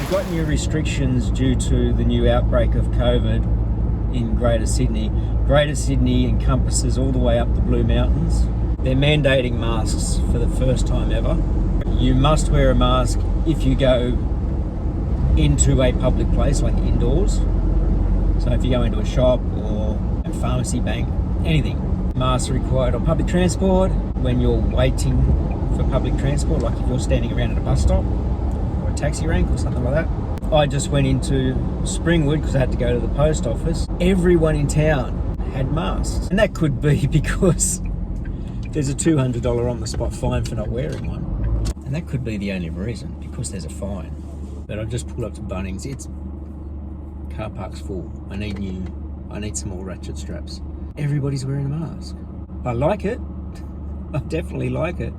We've got new restrictions due to the new outbreak of COVID in Greater Sydney. Greater Sydney encompasses all the way up the Blue Mountains. They're mandating masks for the first time ever. You must wear a mask if you go into a public place, like indoors. So if you go into a shop or a pharmacy, bank, anything. Masks are required on public transport, when you're waiting for public transport, like if you're standing around at a bus stop or a taxi rank or something like that. I just went into Springwood because I had to go to the post office. Everyone in town had masks. And that could be because there's a $200 on the spot fine for not wearing one. And that could be the only reason, because there's a fine. But I've just pulled up to Bunnings. It's car park's full. I need some more ratchet straps. Everybody's wearing a mask. I like it. I definitely like it.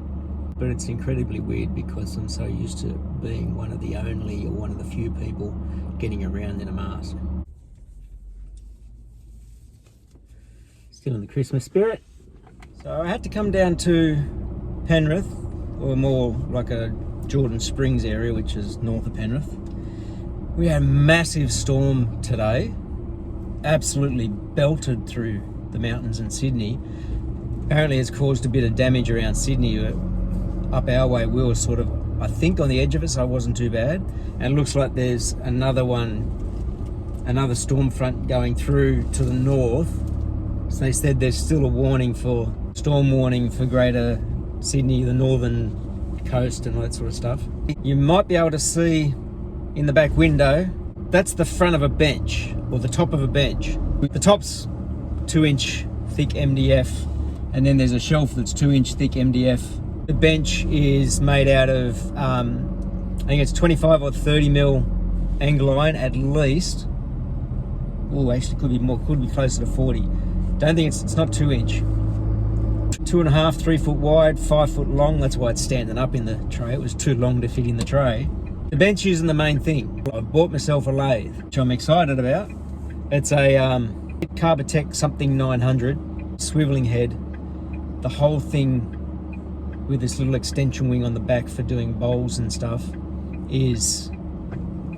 But it's incredibly weird because I'm so used to being one of the only or one of the few people getting around in a mask. Still in the Christmas spirit. So I had to come down to Penrith, or more like a Jordan Springs area, which is north of Penrith. We had a massive storm today. Absolutely belted through the mountains in Sydney. Apparently it's caused a bit of damage around Sydney. Up our way, we were sort of, I think, on the edge of it, so it wasn't too bad. And it looks like there's another storm front going through to the north. So they said there's still a storm warning for Greater Sydney, the northern coast and all that sort of stuff. You might be able to see in the back window, that's the front of a bench, or the top of a bench. The top's 2-inch thick MDF, and then there's a shelf that's 2-inch thick MDF. The bench is made out of, I think it's 25 or 30 mil angle iron at least. Oh, actually could be more, could be closer to 40. Don't think it's not 2-inch. 2.5, 3 foot wide, 5 foot long. That's why it's standing up in the tray. It was too long to fit in the tray. The bench isn't the main thing. I've bought myself a lathe, which I'm excited about. It's a Carbotech something 900, swiveling head. The whole thing with this little extension wing on the back for doing bowls and stuff is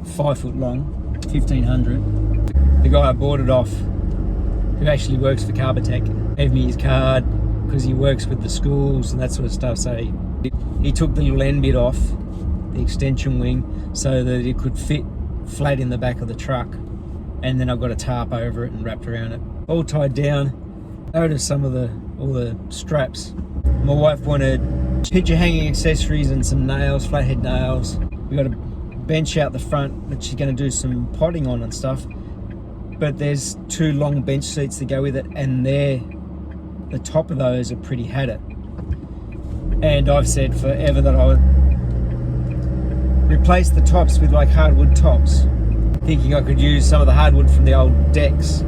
5 foot long, 1500. The guy I bought it off, who actually works for Carbotech, gave me his card because he works with the schools and that sort of stuff. So he took the little end bit off the extension wing so that it could fit flat in the back of the truck, and then I've got a tarp over it and wrapped around it, all tied down. Notice all the straps. My wife wanted picture hanging accessories and some nails, flathead nails. We got a bench out the front that she's going to do some potting on and stuff, but there's 2 long bench seats to go with it, and the top of those are pretty had it. And I've said forever that I would replace the tops with like hardwood tops, thinking I could use some of the hardwood from the old decks.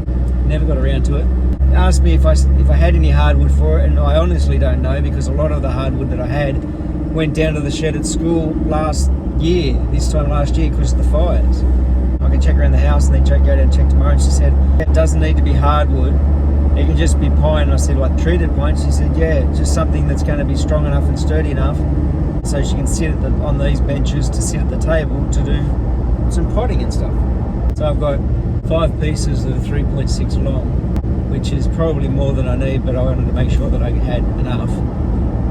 Never got around to it. Asked me if I had any hardwood for it, and I honestly don't know, because a lot of the hardwood that I had went down to the shed at school this time last year because of the fires. I can check around the house and then go down and check tomorrow, and she said it doesn't need to be hardwood, it can just be pine. I said, like treated pine? She said, yeah, just something that's going to be strong enough and sturdy enough so she can sit on these benches to sit at the table to do some potting and stuff. So I've got 5 pieces that are 3.6 long, which is probably more than I need, but I wanted to make sure that I had enough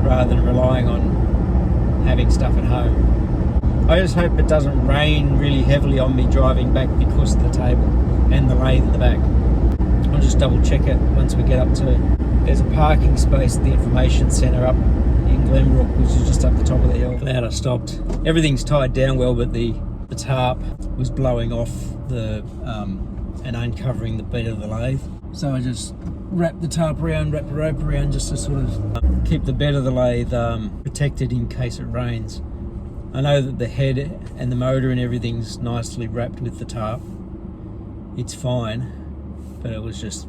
rather than relying on having stuff at home. I just hope it doesn't rain really heavily on me driving back because of the table and the lathe in the back. I'll just double check it once we get up to, there's a parking space at the information centre up in Glenbrook, which is just up the top of the hill. Glad I stopped. Everything's tied down well, but the tarp was blowing off and uncovering the bed of the lathe. So I just wrapped the tarp around, wrapped the rope around, just to sort of keep the bed of the lathe protected in case it rains. I know that the head and the motor and everything's nicely wrapped with the tarp. It's fine, but it was just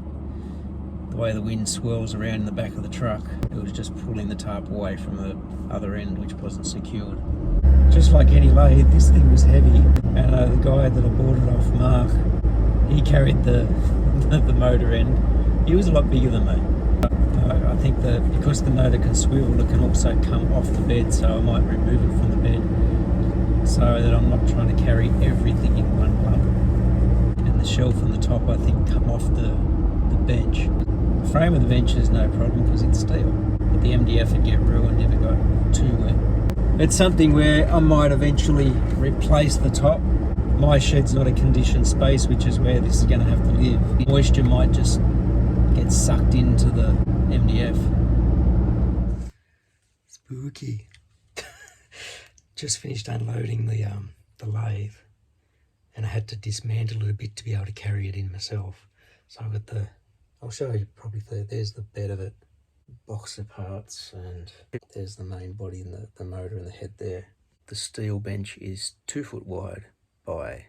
the way the wind swirls around in the back of the truck. It was just pulling the tarp away from the other end, which wasn't secured. Just like any lathe, this thing was heavy. And the guy that I bought it off, Mark, he carried the motor end. He was a lot bigger than me. I think that because the motor can swivel, it can also come off the bed, so I might remove it from the bed so that I'm not trying to carry everything in one lump. And the shelf and the top, I think, come off the bench. The frame of the bench is no problem because it's steel, but the MDF would get ruined if it got too wet. It's something where I might eventually replace the top. My shed's not a conditioned space, which is where this is going to have to live. Moisture might just get sucked into the MDF. Spooky. Just finished unloading the lathe, and I had to dismantle it a bit to be able to carry it in myself. So I've got I'll show you probably there's the bed of it, box of parts, and there's the main body and the motor and the head there. The steel bench is 2 foot wide by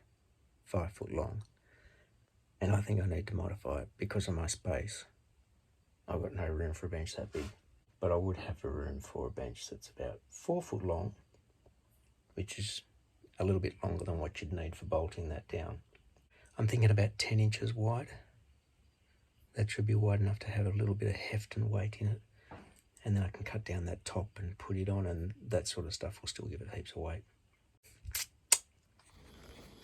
5 foot long, and I think I need to modify it because of my space. I've got no room for a bench that big, but I would have a room for a bench that's about 4 foot long, which is a little bit longer than what you'd need for bolting that down. I'm thinking about 10 inches wide. That should be wide enough to have a little bit of heft and weight in it, and then I can cut down that top and put it on, and that sort of stuff will still give it heaps of weight.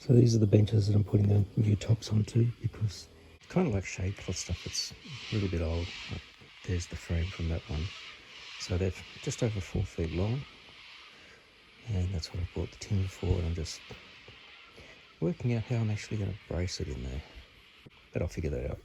So these are the benches that I'm putting the new tops onto, because it's kind of like shade cloth stuff. It's a little bit old. There's the frame from that one. So they're just over 4 feet long, and that's what I bought the timber for, and I'm just working out how I'm actually going to brace it in there, but I'll figure that out.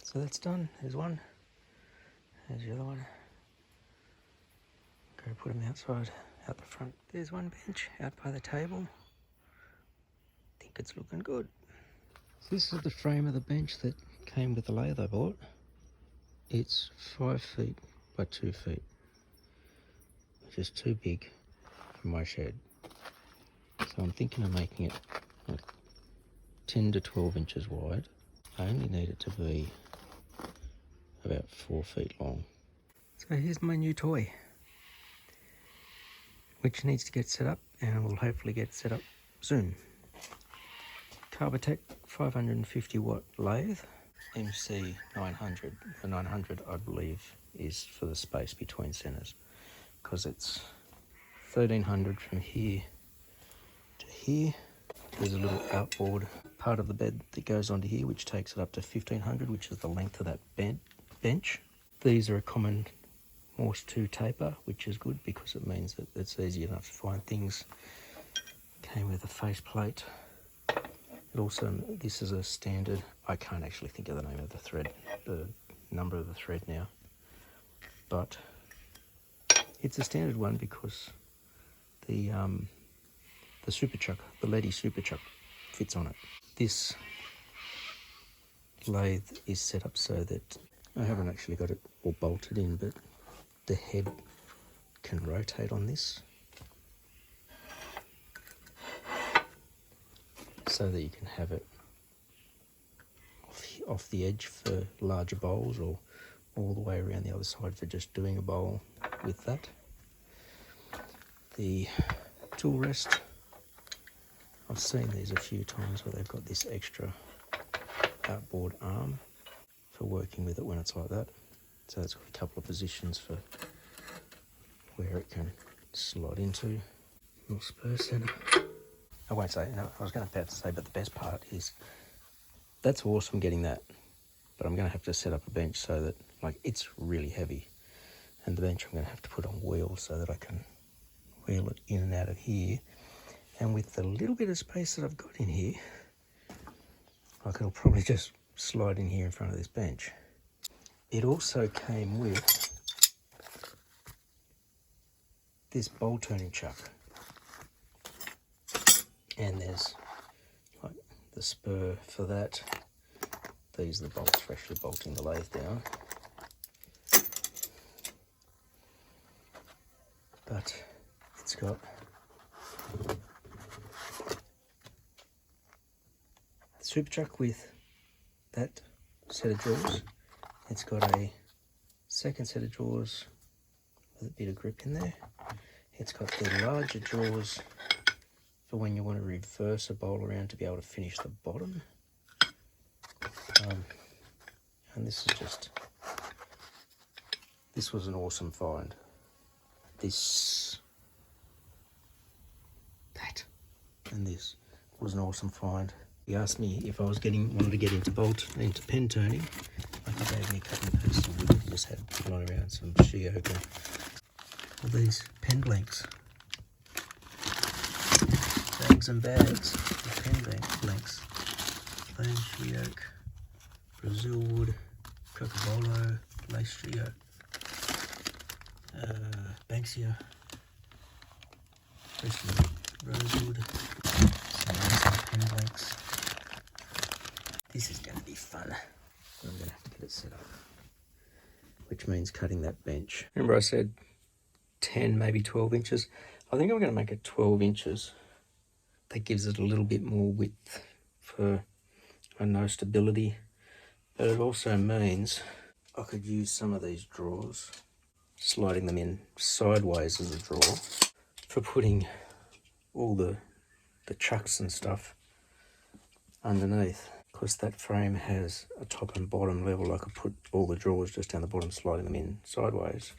So that's done. There's one. There's the other one. Go put them outside, out the front. There's one bench out by the table. Think it's looking good. So this is the frame of the bench that came with the lathe I bought. It's 5 feet by 2 feet, which is too big for my shed. So I'm thinking of making it like 10 to 12 inches wide. I only need it to be about 4 feet long. So here's my new toy, which needs to get set up, and will hopefully get set up soon. Carbatech 550 watt lathe, MC 900. The 900 I believe is for the space between centres, because it's 1300 from here to here. There's a little outboard part of the bed that goes onto here, which takes it up to 1500, which is the length of that bench. These are a common Morse 2 taper, which is good because it means that it's easy enough to find things. Came with a faceplate. It also, this is a standard, I can't actually think of the name of the thread, the number of the thread now, but it's a standard one because the super chuck, the leady super chuck fits on it. This lathe is set up so that I haven't actually got it all bolted in, but the head can rotate on this so that you can have it off the edge for larger bowls, or all the way around the other side for just doing a bowl with that. The tool rest, I've seen these a few times where they've got this extra outboard arm for working with it when it's like that. So it's got a couple of positions for where it can slot into. Little spur centre. I won't say, no, I was going to say, but the best part is, that's awesome getting that, but I'm going to have to set up a bench so that, like, it's really heavy, and the bench I'm going to have to put on wheels so that I can wheel it in and out of here. And with the little bit of space that I've got in here, I could probably just slide in here in front of this bench. It also came with this bowl turning chuck. And there's like the spur for that. These are the bolts for actually bolting the lathe down. But it's got the super chuck with that set of drawers. It's got a second set of drawers with a bit of grip in there. It's got the larger drawers for when you want to reverse a bowl around to be able to finish the bottom. And this was an awesome find. That was an awesome find. He asked me if I wanted to get into pen turning. Like, he gave me a couple of pieces of wood. He just had lying around some sheet oak and all these pen blanks. Bags and bags of pen blanks. Plain sheet oak, Brazil wood, Cocobolo, lace sheet oak, Banksia, rosewood, some nice pen blanks. This is going to be fun. I'm going to have to get it set up, which means cutting that bench. Remember I said 10, maybe 12 inches? I think I'm going to make it 12 inches. That gives it a little bit more width for, I know, stability. But it also means I could use some of these drawers, sliding them in sideways as a drawer, for putting all the chucks and stuff underneath. Because that frame has a top and bottom level, I could put all the drawers just down the bottom, sliding them in sideways.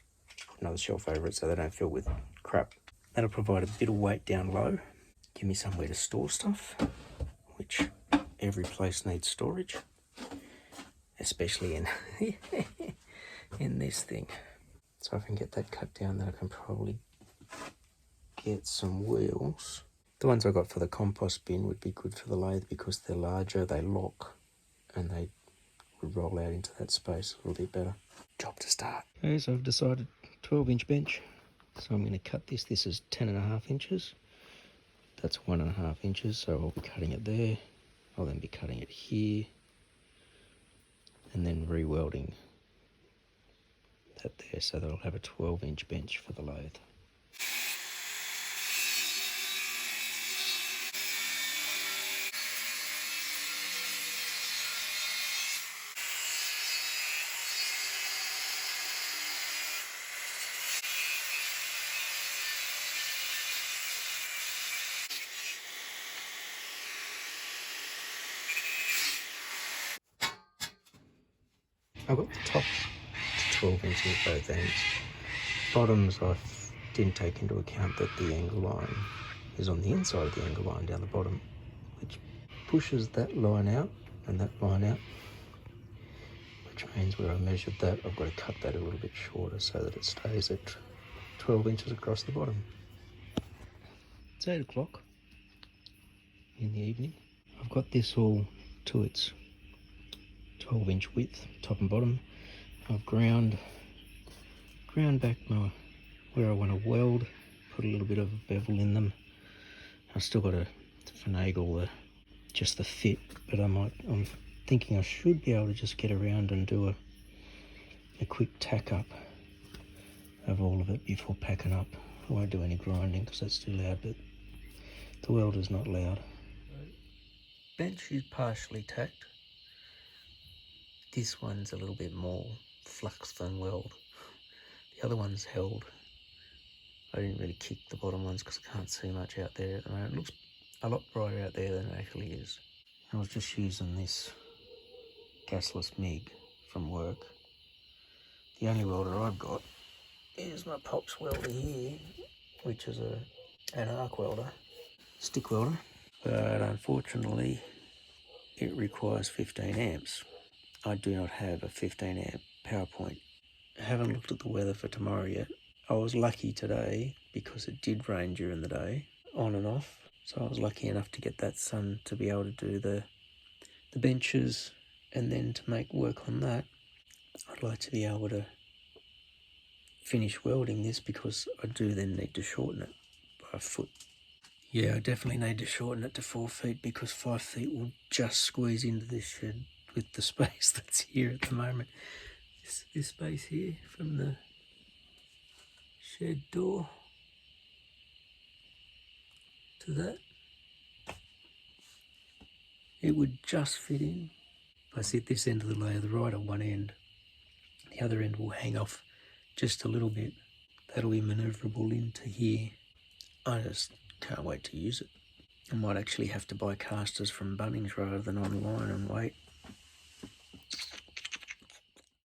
Put another shelf over it so they don't fill with crap. That'll provide a bit of weight down low, give me somewhere to store stuff, which every place needs storage, especially in this thing. So if I can get that cut down, then I can probably get some wheels. The ones I got for the compost bin would be good for the lathe because they're larger, they lock, and they would roll out into that space a little bit better. Job to start. Okay, so I've decided 12-inch bench. So I'm going to cut this. This is 10.5 inches. That's 1.5 inches, so I'll be cutting it there. I'll then be cutting it here, and then re-welding that there, so that I'll have a 12-inch bench for the lathe. I've got the top to 12 inches at both ends. Bottoms I didn't take into account that the angle line is on the inside of the angle line down the bottom, which pushes that line out and that line out, which means where I measured that, I've got to cut that a little bit shorter so that it stays at 12 inches across the bottom. It's 8 o'clock in the evening. I've got this all to its 12-inch width, top and bottom. I've ground back where I want to weld, put a little bit of a bevel in them. I've still got to finagle just the fit, but I'm thinking I should be able to just get around and do a quick tack up of all of it before packing up. I won't do any grinding because that's too loud, but the welder's not loud. Bench is partially tacked. This one's a little bit more flux than weld. The other one's held. I didn't really kick the bottom ones because I can't see much out there at the moment. It looks a lot brighter out there than it actually is. I was just using this gasless MIG from work. The only welder I've got is my Pop's welder here, which is an arc welder, stick welder. But unfortunately, it requires 15 amps. I do not have a 15 amp power point. I haven't looked at the weather for tomorrow yet. I was lucky today because it did rain during the day, on and off. So I was lucky enough to get that sun to be able to do the benches, and then to make work on that, I'd like to be able to finish welding this because I do then need to shorten it by a foot. Yeah, I definitely need to shorten it to 4 feet because 5 feet will just squeeze into this shed with the space that's here at the moment. This space here from the shed door to that, it would just fit in. If I sit this end of the lathe right at one end, the other end will hang off just a little bit. That'll be manoeuvrable into here. I just can't wait to use it. I might actually have to buy casters from Bunnings rather than online and wait.